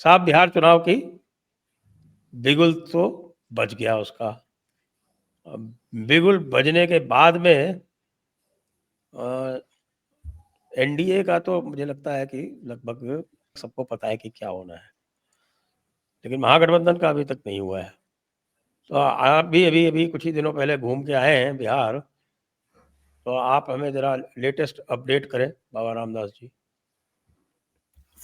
साहब बिहार चुनाव की बिगुल तो बज गया उसका। बिगुल बजने के बाद में एनडीए का तो मुझे लगता है कि लगभग सबको पता है कि क्या होना है, लेकिन महागठबंधन का अभी तक नहीं हुआ है। तो आप भी अभी अभी कुछ ही दिनों पहले घूम के आए हैं बिहार, तो आप हमें जरा लेटेस्ट अपडेट करें बाबा Ramdas ji.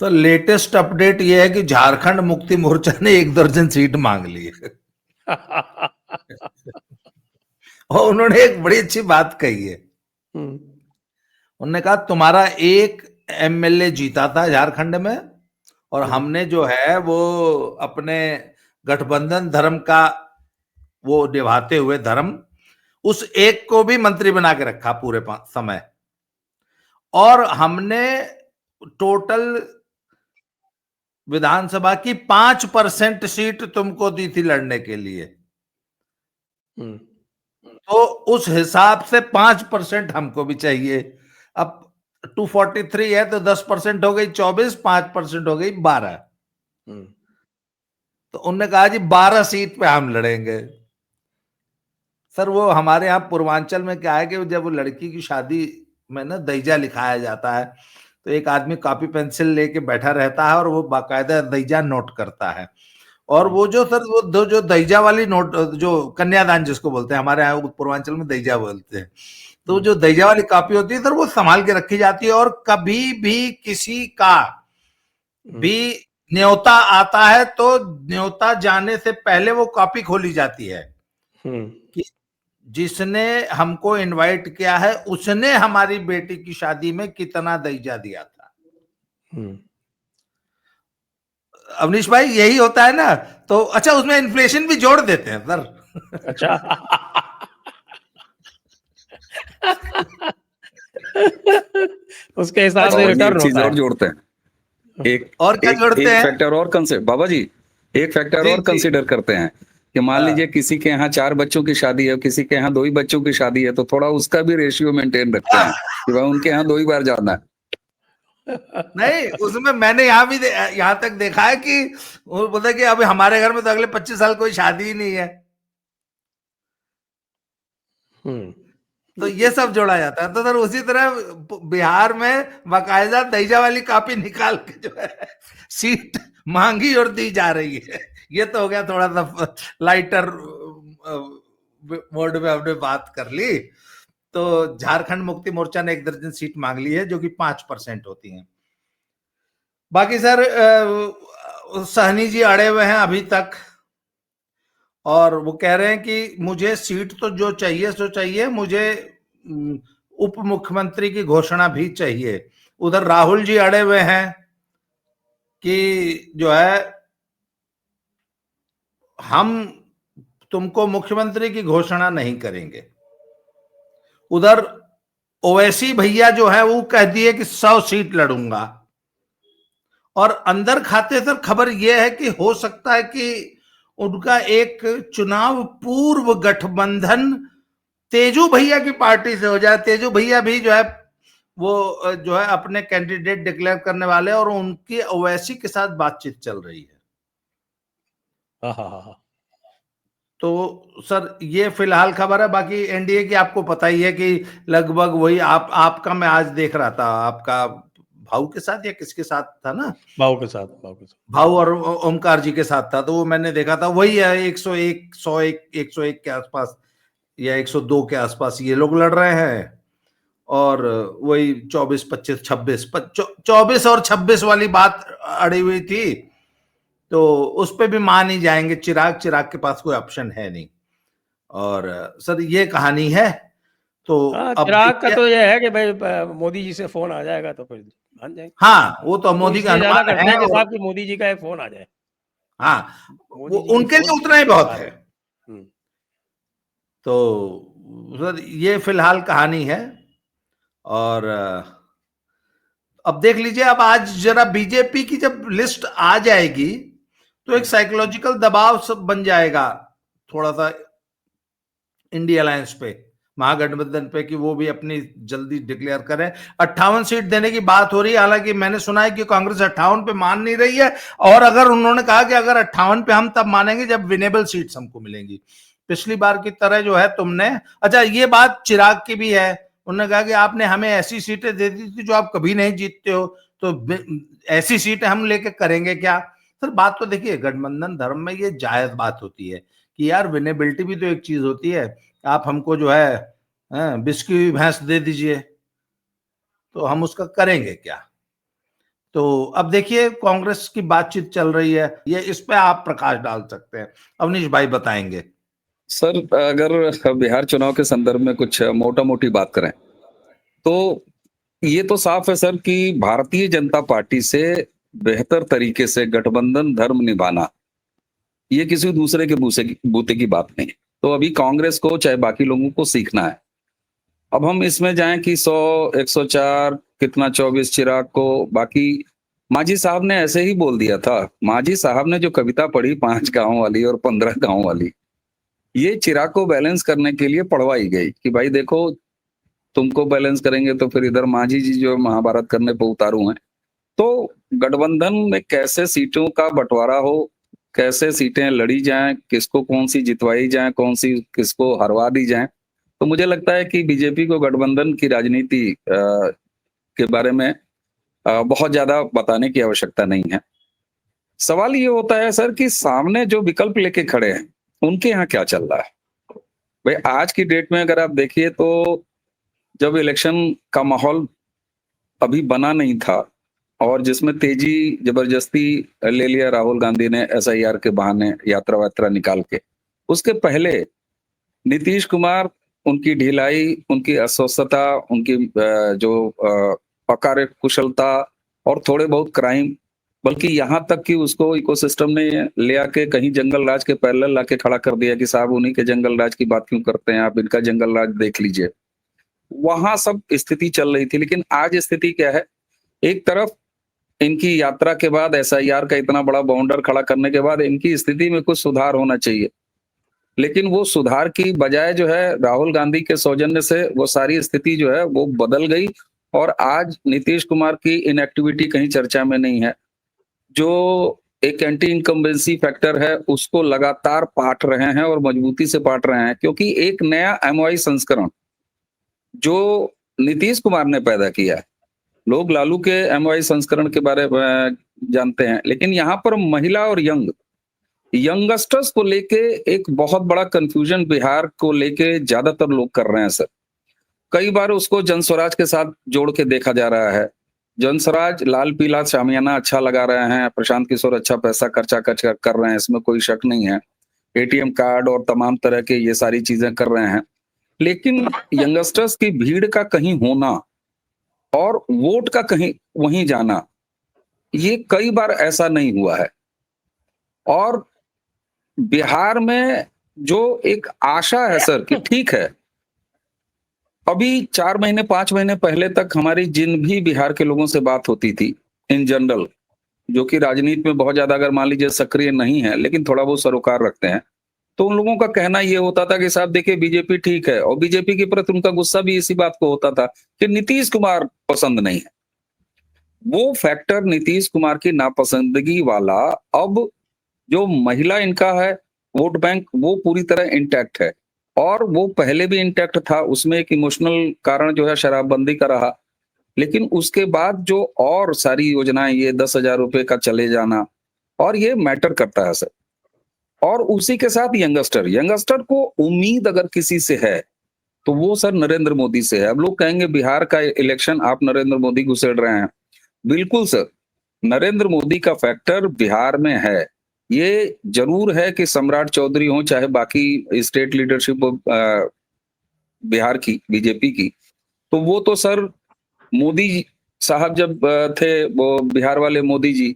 Sir latest update ये है कि झारखंड मुक्ति मोर्चा ने 1 दर्जन सीट मांग ली है। और उन्होंने एक बड़ी अच्छी बात कही है। उन्होंने कहा तुम्हारा एक एमएलए जीता था झारखंड में, और हमने जो है वो अपने गठबंधन धर्म का वो निभाते हुए धर्म उस एक को भी मंत्री बना के रखा पूरे समय, और हमने टोटल विधानसभा की 5% सीट तुमको दी थी लड़ने के लिए, तो उस हिसाब से 5% हमको भी चाहिए। अब 243 है तो 10% हो गई 24, 5% हो गई 12। तो उन्होंने कहा जी 12 सीट पे हम लड़ेंगे। सर वो हमारे यहाँ पूर्वांचल में क्या है कि जब वो लड़की की शादी में ना दहीजा लिखाया जाता है, तो एक आदमी कॉपी पेंसिल लेके बैठा रहता है और वो बाकायदा दहीजा नोट करता है। और वो जो सर वो जो दहीजा वाली नोट, जो कन्यादान जिसको बोलते हैं, हमारे यहाँ पूर्वांचल में दहीजा बोलते हैं, तो जो दहीजा वाली कॉपी होती है सर वो संभाल के रखी जाती है, और कभी भी किसी का भी न्योता आता है तो न्योता जाने से पहले वो कॉपी खोली जाती है कि जिसने हमको इनवाइट किया है उसने हमारी बेटी की शादी में कितना दहीजा दिया था। अवनीश भाई यही होता है ना। तो अच्छा उसमें इन्फ्लेशन भी जोड़ देते हैं सर। अच्छा। उसके हिसाब से रिटर्न होता है। और जोड़ते हैं एक और क्या जोड़ते हैं? फैक्टर और बाबा जी एक फैक्टर और कंसिडर करते हैं कि मान लीजिए किसी के यहाँ 4 बच्चों की शादी है, किसी के यहाँ 2 ही बच्चों की शादी है, तो थोड़ा उसका भी रेशियो मेंटेन रखते हैं कि भाई उनके यहाँ 2 ही बार जाना है। नहीं उसमें मैंने यहाँ तक देखा है कि वो बोलते हैं कि अभी हमारे घर में तो अगले 25 साल कोई शादी ही नहीं है, तो ये सब जोड़ा जाता है। तो सर उसी तरह बिहार में बाकायदा दहीजा वाली कॉपी निकाल के जो है सीट मांगी और दी जा रही है। ये तो हो गया थोड़ा सा लाइटर मोड में हमने बात कर ली। तो झारखंड मुक्ति मोर्चा ने 1 दर्जन सीट मांग ली है जो कि 5% होती हैं। बाकी सर सहनी जी अड़े हुए हैं अभी तक, और वो कह रहे हैं कि मुझे सीट तो जो चाहिए सो चाहिए, मुझे उप मुख्यमंत्री की घोषणा भी चाहिए। उधर राहुल जी अड़े हुए हैं कि जो है हम तुमको मुख्यमंत्री की घोषणा नहीं करेंगे। उधर ओवैसी भैया जो है वो कह दिए कि 100 सीट लड़ूंगा, और अंदर खाते सर खबर यह है कि हो सकता है कि उनका एक चुनाव पूर्व गठबंधन तेजू भैया की पार्टी से हो जाए। तेजू भैया भी जो है वो जो है अपने कैंडिडेट डिक्लेयर करने वाले, और उनकी ओवैसी के साथ बातचीत चल रही है। तो सर ये फिलहाल खबर है। बाकी एनडीए की आपको पता ही है कि लगभग वही आपका मैं आज देख रहा था, आपका भाऊ के साथ या किसके साथ था ना, भाऊ के साथ भाऊ और ओमकार जी के साथ था, तो वो मैंने देखा था वही है 101 101 के आसपास या 102 के आसपास ये लोग लड़ रहे हैं, और वही 24 25 26 24 और 26 वाली बात अड़ी हुई थी। तो उस पे भी मान ही जाएंगे, चिराग के पास कोई ऑप्शन है नहीं। और सर ये कहानी है। तो अब चिराग का तो ये है कि भाई मोदी जी से फोन आ जाएगा तो फिर मान जाएंगे। हाँ वो तो मोदी का अनुमान करते हैं कि और... साहब कि मोदी जी का एक फोन आ जाए। हाँ वो उनके लिए उतना ही बहुत है। तो सर ये फिलहाल कहानी है। और अब देख लीजिए, अब आज जरा बीजेपी की जब लिस्ट आ जाएगी तो एक साइकोलॉजिकल दबाव सब बन जाएगा थोड़ा सा इंडिया अलायंस पे, महागठबंधन पे कि वो भी अपनी जल्दी डिक्लेयर करें। 58 सीट देने की बात हो रही है, हालांकि मैंने सुना है कि कांग्रेस 58 पे मान नहीं रही है, और अगर उन्होंने कहा कि अगर 58 पे हम तब मानेंगे जब विनेबल सीट्स हमको मिलेंगी, पिछली बार की तरह जो है तुमने। अच्छा, ये बात चिराग की भी है, उन्होंने कहा कि आपने हमें ऐसी सीटें दे दी थी जो आप कभी नहीं जीतते हो, तो ऐसी सीटें हम लेके करेंगे क्या। सर बात तो देखिए, गठबंधन धर्म में ये जायज बात होती है कि यार विनेबिलिटी भी तो एक चीज होती है। आप हमको जो है बिस्की भैंस दे दीजिए तो हम उसका करेंगे क्या। तो अब देखिए कांग्रेस की बातचीत चल रही है, ये इस पे आप प्रकाश डाल सकते हैं, अवनीश भाई बताएंगे। सर अगर बिहार चुनाव के संदर्भ में कुछ मोटा मोटी बात करें तो ये तो साफ है सर कि भारतीय जनता पार्टी से बेहतर तरीके से गठबंधन धर्म निभाना ये किसी दूसरे के बूते की बात नहीं। तो अभी कांग्रेस को चाहे बाकी लोगों को सीखना है। अब हम इसमें जाएं कि 100 104 कितना 24 चिराग को, बाकी मांझी साहब ने ऐसे ही बोल दिया था। मांझी साहब ने जो कविता पढ़ी 5 गांव वाली और 15 गांव वाली, ये चिराग को बैलेंस करने के लिए पढ़वाई गई कि भाई देखो तुमको बैलेंस करेंगे तो फिर इधर मांझी जी जो महाभारत करने पर उतारू हैं। तो गठबंधन में कैसे सीटों का बंटवारा हो, कैसे सीटें लड़ी जाएं, किसको कौन सी जितवाई जाए, कौन सी किसको हरवा दी जाए, तो मुझे लगता है कि बीजेपी को गठबंधन की राजनीति के बारे में बहुत ज्यादा बताने की आवश्यकता नहीं है। सवाल ये होता है सर कि सामने जो विकल्प लेके खड़े हैं उनके यहाँ क्या चल रहा है। भाई आज की डेट में अगर आप देखिए तो जब इलेक्शन का माहौल अभी बना नहीं था और जिसमें तेजी जबरदस्ती ले लिया राहुल गांधी ने SIR के बहाने यात्रा वात्रा निकाल के, उसके पहले नीतीश कुमार, उनकी ढिलाई, उनकी अस्वस्थता, उनकी जो अकार्य कुशलता और थोड़े बहुत क्राइम, बल्कि यहाँ तक कि उसको इकोसिस्टम ने ले आके कहीं जंगल राज के पैरेलल लाके खड़ा कर दिया कि साहब उन्हीं के जंगल राज की बात क्यों करते हैं, आप इनका जंगल राज देख लीजिए। वहां सब स्थिति चल रही थी, लेकिन आज स्थिति क्या है, एक तरफ इनकी यात्रा के बाद SIR का इतना बड़ा बाउंडर खड़ा करने के बाद इनकी स्थिति में कुछ सुधार होना चाहिए, लेकिन वो सुधार की बजाय जो है राहुल गांधी के सौजन्य से वो सारी स्थिति जो है वो बदल गई और आज नीतीश कुमार की इनएक्टिविटी कहीं चर्चा में नहीं है। जो एक एंटी इनकम्बेंसी फैक्टर है उसको लगातार पाट रहे हैं और मजबूती से पाट रहे हैं, क्योंकि एक नया MOI संस्करण जो नीतीश कुमार ने पैदा किया है। लोग लालू के MOI संस्करण के बारे में जानते हैं, लेकिन यहाँ पर महिला और यंगस्टर्स को लेके एक बहुत बड़ा कंफ्यूजन बिहार को लेके ज्यादातर लोग कर रहे हैं सर। कई बार उसको जनस्वराज के साथ जोड़ के देखा जा रहा है। जनस्वराज लाल पीला शामियाना अच्छा लगा रहे हैं, प्रशांत किशोर अच्छा पैसा खर्चा कर रहे हैं, इसमें कोई शक नहीं है। ATM कार्ड और तमाम तरह के ये सारी चीजें कर रहे हैं, लेकिन यंगस्टर्स की भीड़ का कहीं होना और वोट का कहीं वहीं जाना, ये कई बार ऐसा नहीं हुआ है। और बिहार में जो एक आशा है सर कि ठीक है, अभी 4 महीने 5 महीने पहले तक हमारी जिन भी बिहार के लोगों से बात होती थी इन जनरल, जो कि राजनीति में बहुत ज्यादा अगर मान लीजिए सक्रिय नहीं है लेकिन थोड़ा बहुत सरोकार रखते हैं, तो उन लोगों का कहना ये होता था कि साहब देखिए बीजेपी ठीक है, और बीजेपी के प्रति उनका गुस्सा भी इसी बात को होता था कि नीतीश कुमार पसंद नहीं है। वो फैक्टर नीतीश कुमार की नापसंदगी वाला अब जो महिला इनका है वोट बैंक, वो पूरी तरह इंटैक्ट है, और वो पहले भी इंटैक्ट था। उसमें एक इमोशनल कारण जो है शराबबंदी का रहा, लेकिन उसके बाद जो और सारी योजनाएं, ये 10,000 रुपए का चले जाना, और ये मैटर करता है सर। और उसी के साथ यंगस्टर को उम्मीद अगर किसी से है तो वो सर नरेंद्र मोदी से है। अब लोग कहेंगे बिहार का इलेक्शन आप नरेंद्र मोदी घुसेड़ रहे हैं, बिल्कुल सर, नरेंद्र मोदी का फैक्टर बिहार में है। ये जरूर है कि सम्राट चौधरी हो चाहे बाकी स्टेट लीडरशिप बिहार की बीजेपी की, तो वो तो सर मोदी साहब जब थे, वो बिहार वाले मोदी जी,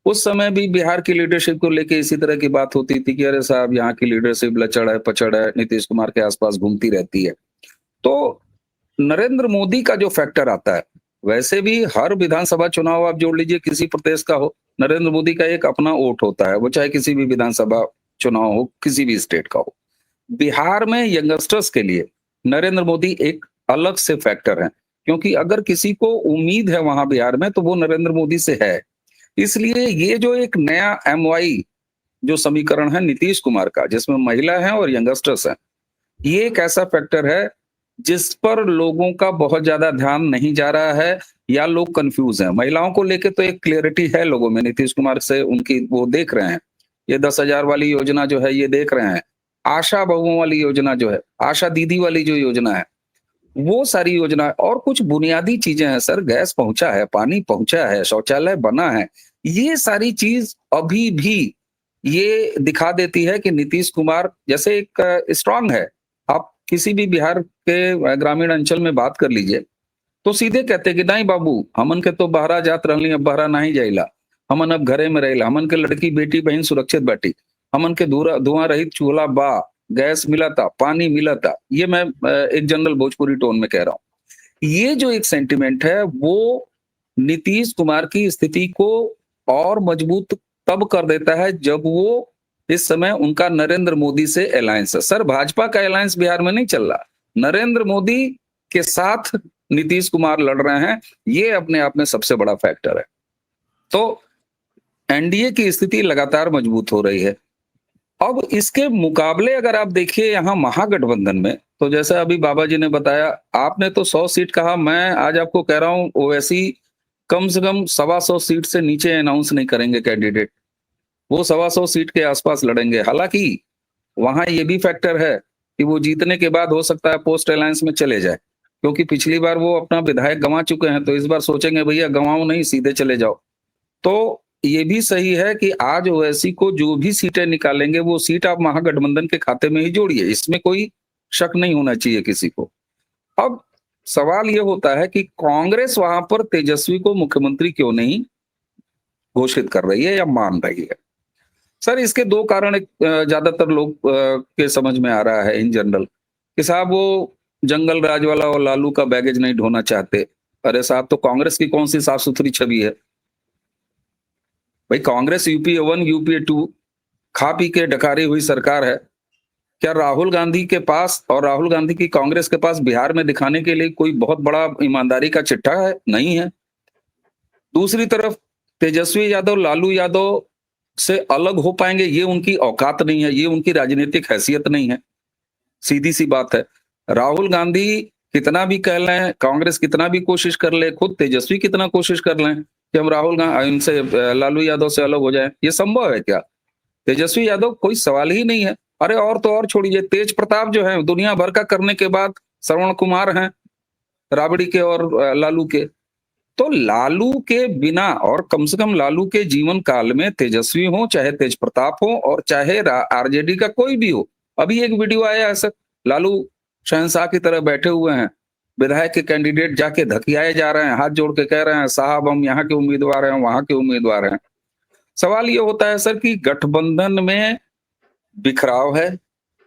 उस समय भी बिहार की लीडरशिप को लेके इसी तरह की बात होती थी कि अरे साहब यहाँ की लीडरशिप लचड़ है पचड़ है, नीतीश कुमार के आसपास घूमती रहती है। तो नरेंद्र मोदी का जो फैक्टर आता है, वैसे भी हर विधानसभा चुनाव आप जोड़ लीजिए किसी प्रदेश का हो, नरेंद्र मोदी का एक अपना वोट होता है, वो चाहे किसी भी विधानसभा चुनाव हो, किसी भी स्टेट का हो। बिहार में यंगस्टर्स के लिए नरेंद्र मोदी एक अलग से फैक्टर है, क्योंकि अगर किसी को उम्मीद है वहां बिहार में तो वो नरेंद्र मोदी से है। इसलिए ये जो एक नया MY जो समीकरण है नीतीश कुमार का, जिसमें महिला है और यंगस्टर्स हैं, ये एक ऐसा फैक्टर है जिस पर लोगों का बहुत ज्यादा ध्यान नहीं जा रहा है या लोग कंफ्यूज हैं। महिलाओं को लेके तो एक क्लियरिटी है लोगों में, नीतीश कुमार से उनकी वो देख रहे हैं, ये 10,000 वाली योजना जो है ये देख रहे हैं, आशा बहुओं वाली योजना जो है, आशा दीदी वाली जो योजना है, वो सारी योजना और कुछ बुनियादी चीजें हैं सर, गैस पहुंचा है, पानी पहुंचा है, शौचालय बना है, ये सारी चीज अभी भी ये दिखा देती है कि नीतीश कुमार जैसे एक स्ट्रांग है। आप किसी भी बिहार के ग्रामीण अंचल में बात कर लीजिए तो सीधे कहते कि नहीं बाबू, हमन के तो बहरा जात रहली, अब बहरा नहीं जाइला, हमन अब घरे में रहेला, हमन के लड़की बेटी बहन सुरक्षित बैठी, हमन के धुआं रहित चूल्हा बा, गैस मिला था, पानी मिला था। ये मैं एक जनरल भोजपुरी टोन में कह रहा हूँ। ये जो एक सेंटिमेंट है वो नीतीश कुमार की स्थिति को और मजबूत तब कर देता है जब वो इस समय उनका नरेंद्र मोदी से अलायंस है। सर भाजपा का अलायंस बिहार में नहीं चल रहा, नरेंद्र मोदी के साथ नीतीश कुमार लड़ रहे हैं, ये अपने आप में सबसे बड़ा फैक्टर है। तो एनडीए की स्थिति लगातार मजबूत हो रही है। अब इसके मुकाबले अगर आप देखिए यहाँ महागठबंधन में, तो जैसा अभी बाबा जी ने बताया, आपने तो 100 सीट कहा, मैं आज आपको कह रहा हूं ओवैसी कम से कम 125 सीट से नीचे अनाउंस नहीं करेंगे कैंडिडेट, वो 125 सीट के आसपास लड़ेंगे। हालांकि वहां ये भी फैक्टर है कि वो जीतने के बाद हो सकता है पोस्ट अलायंस में चले जाए, क्योंकि पिछली बार वो अपना विधायक गंवा चुके हैं, तो इस बार सोचेंगे भैया गंवाओ नहीं, सीधे चले जाओ। तो ये भी सही है कि आज ओवैसी को जो भी सीटें निकालेंगे वो सीट आप महागठबंधन के खाते में ही जोड़िए, इसमें कोई शक नहीं होना चाहिए किसी को। अब सवाल ये होता है कि कांग्रेस वहां पर तेजस्वी को मुख्यमंत्री क्यों नहीं घोषित कर रही है या मान रही है। सर इसके दो कारण ज्यादातर लोग के समझ में आ रहा है इन जनरल कि साहब वो जंगल राज वाला और लालू का बैगेज नहीं ढोना चाहते। अरे साहब, तो कांग्रेस की कौन सी साफ सुथरी छवि है भाई? कांग्रेस यूपीए 1 यूपीए 2 खा पी के डकारी हुई सरकार है। क्या राहुल गांधी के पास और राहुल गांधी की कांग्रेस के पास बिहार में दिखाने के लिए कोई बहुत बड़ा ईमानदारी का चिट्ठा है? नहीं है। दूसरी तरफ तेजस्वी यादव लालू यादव से अलग हो पाएंगे, ये उनकी औकात नहीं है, ये उनकी राजनीतिक हैसियत नहीं है, सीधी सी बात है। राहुल गांधी कितना भी कह लें, कांग्रेस कितना भी कोशिश कर ले, खुद तेजस्वी कितना कोशिश कर लें कि हम राहुल गांधी इनसे लालू यादव से अलग हो जाए, ये संभव है क्या? तेजस्वी यादव कोई सवाल ही नहीं है। अरे और तो और छोड़िए, तेज प्रताप जो है दुनिया भर का करने के बाद श्रवण कुमार हैं राबड़ी के और लालू के। तो लालू के बिना, और कम से कम लालू के जीवन काल में तेजस्वी हो, चाहे तेज प्रताप हो और चाहे आरजेडी का कोई भी हो। अभी एक वीडियो आया है सर, लालू शहंशाह की तरह बैठे हुए हैं, विधायक के कैंडिडेट जाके धकियाए जा रहे हैं, हाथ जोड़ के कह रहे हैं साहब हम यहाँ के उम्मीदवार हैं, वहां के उम्मीदवार हैं। सवाल ये होता है सर कि गठबंधन में बिखराव है,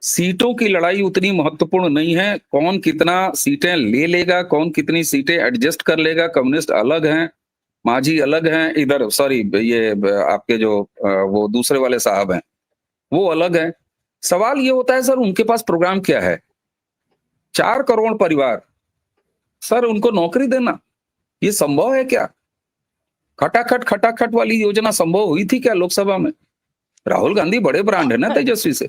सीटों की लड़ाई उतनी महत्वपूर्ण नहीं है, कौन कितना सीटें ले लेगा, कौन कितनी सीटें एडजस्ट कर लेगा। कम्युनिस्ट अलग हैं, मांझी अलग हैं, इधर सॉरी ये आपके जो वो दूसरे वाले साहब हैं वो अलग हैं। सवाल ये होता है सर उनके पास प्रोग्राम क्या है? 4 करोड़ परिवार, सर उनको नौकरी देना ये संभव है क्या? खटाखट वाली योजना संभव हुई थी क्या लोकसभा में? राहुल गांधी बड़े ब्रांड है ना तेजस्वी से।